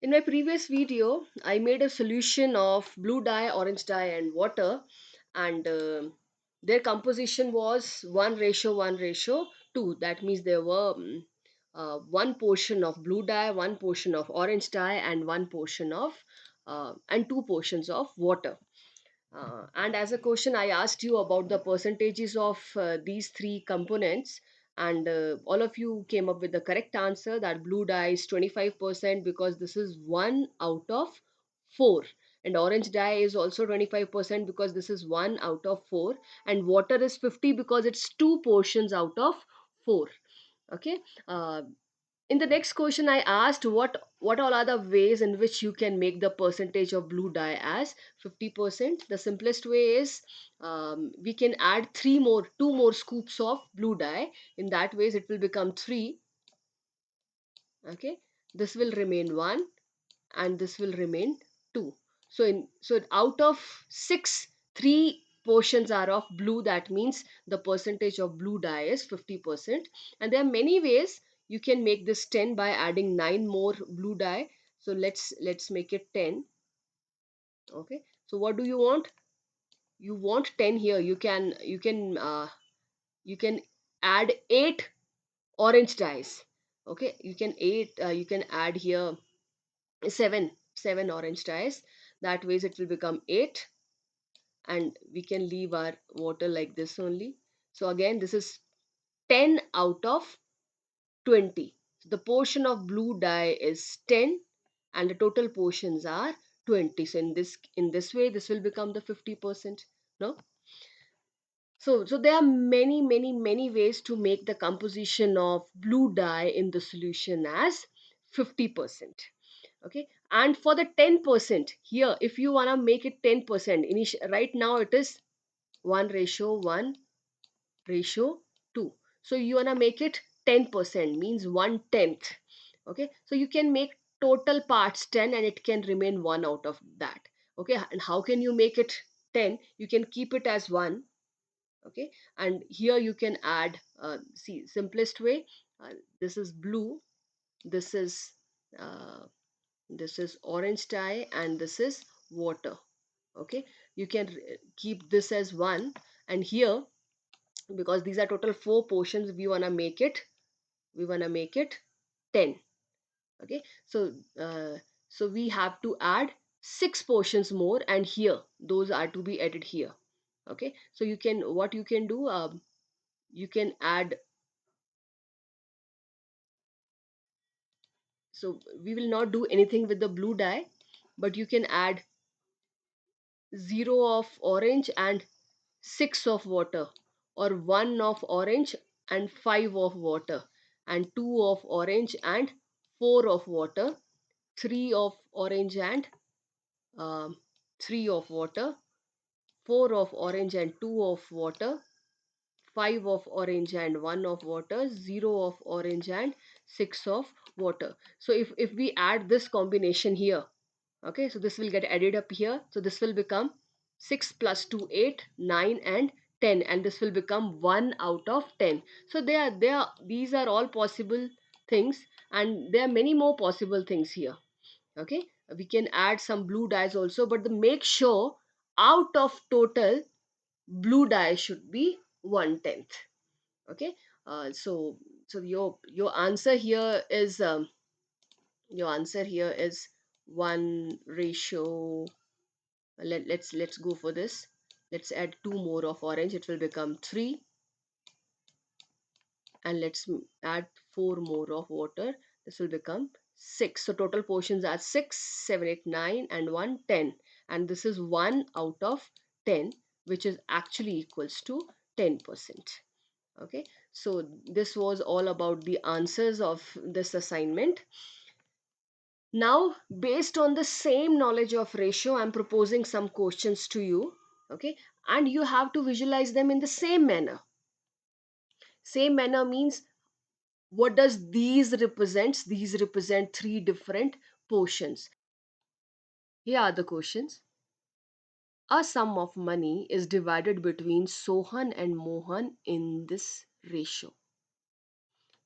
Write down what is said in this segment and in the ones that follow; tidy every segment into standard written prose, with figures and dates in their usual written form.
In my previous video, I made a solution of blue dye, orange dye, and water, and their composition was 1:1:2. That means there were one portion of blue dye, one portion of orange dye, and one portion of and two portions of water. And as a question, I asked you about the percentages of these three components, and all of you came up with the correct answer that blue dye is 25% because this is one out of four, and orange dye is also 25% because this is one out of four, and water is 50 because it's two portions out of four. Okay. Uh, in the next question I asked what all are the ways in which you can make the percentage of blue dye as 50%. The simplest way is we can add two more scoops of blue dye. In that ways it will become 3. Okay, this will remain 1 and this will remain 2. So out of 6, 3 portions are of blue. That means the percentage of blue dye is 50%. And there are many ways you can make this 10 by adding 9 more blue dye. So let's make it 10. Okay, so what do you want? You want 10 here. You can add 8 orange dyes. Okay, you can add here 7 orange dyes. That ways it will become 8, and we can leave our water like this only. So again, this is 10 out of 20. So the portion of blue dye is 10 and the total portions are 20. So in this way this will become the 50%. No, so there are many ways to make the composition of blue dye in the solution as 50%. Okay, and for the 10% here, if you want to make it 10%, right now it is 1:1:2. So you want to make it 10%, means 1/10. Okay, so you can make total parts 10 and it can remain 1 out of that. Okay, and how can you make it 10? You can keep it as 1. Okay, and here you can add, see, simplest way, this is blue, this is uh, this is orange dye, and this is water. Okay, you can keep this as 1, and here, because these are total 4 portions, we want to make it 10. Okay, uh, so we have to add 6 portions more, and here those are to be added here. Okay, so what you can do, you can add, so we will not do anything with the blue dye, but you can add 0 of orange and 6 of water, or 1 of orange and 5 of water, and 2 of orange and 4 of water, 3 of orange and um, 3 of water, 4 of orange and 2 of water, 5 of orange and 1 of water, 0 of orange and 6 of water. So if we add this combination here, okay, so this will get added up here. So this will become 6 plus 2, 8, 9 and 10, and this will become 1 out of 10. So these are all possible things, and there are many more possible things here. Okay, we can add some blue dyes also, but make sure out of total blue dye should be 1/10. Okay, so your answer here is, your answer here is 1 ratio. Let's go for this. Let's add 2 more of orange, it will become 3, and let's add 4 more of water, this will become 6. So total portions are 6, 7, 8, 9 and 1, 10, and this is 1 out of 10, which is actually equals to 10%. Okay, so this was all about the answers of this assignment. Now, based on the same knowledge of ratio, I'm proposing some questions to you. Okay, and you have to visualize them in the same manner. Same manner means, what does these represents? These represent 3 different portions. Here are the questions. A sum of money is divided between Sohan and Mohan in this ratio.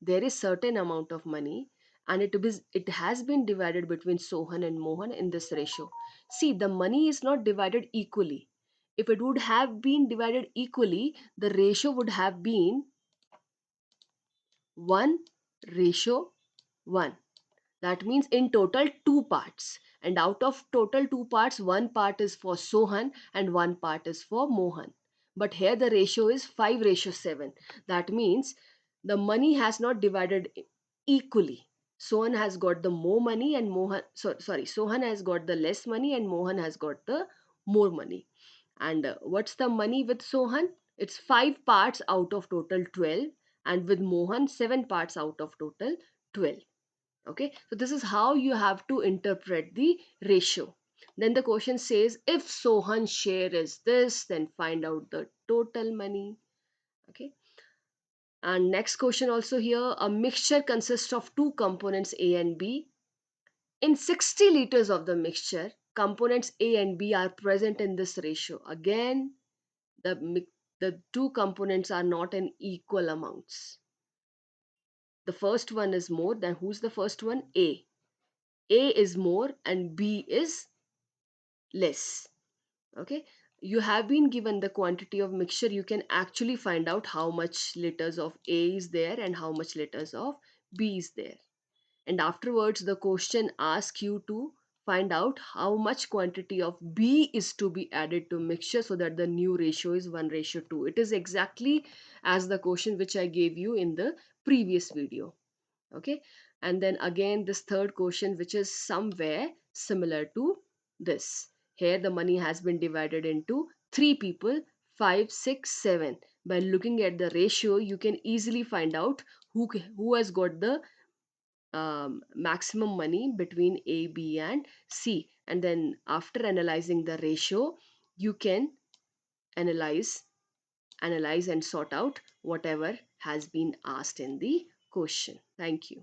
There is certain amount of money and it has been divided between Sohan and Mohan in this ratio. See, the money is not divided equally. If it would have been divided equally, the ratio would have been 1:1. That means in total two parts. And out of total two parts, one part is for Sohan and one part is for Mohan. But here the ratio is 5:7. That means the money has not divided equally. Sohan has got the more money and Sohan has got the less money and Mohan has got the more money. And what's the money with Sohan? It's 5 parts out of total 12, and with Mohan 7 parts out of total 12. Okay, so this is how you have to interpret the ratio. Then the question says, if Sohan's share is this, then find out the total money. Okay, and next question also here, a mixture consists of two components A and B. In 60 liters of the mixture, components A and B are present in this ratio. Again, the two components are not in equal amounts. The first one is more. Then who's the first one? A is more and B is less. Okay, you have been given the quantity of mixture. You can actually find out how much liters of A is there and how much liters of B is there. And afterwards the question asks you to find out how much quantity of B is to be added to mixture so that the new ratio is 1:2. It is exactly as the question which I gave you in the previous video. Okay, and then again this third question, which is somewhere similar to this. Here the money has been divided into three people, 5, 6, 7. By looking at the ratio, you can easily find out who has got the maximum money between A, B, and C. And then after analyzing the ratio, you can analyze analyze and sort out whatever has been asked in the question. Thank you.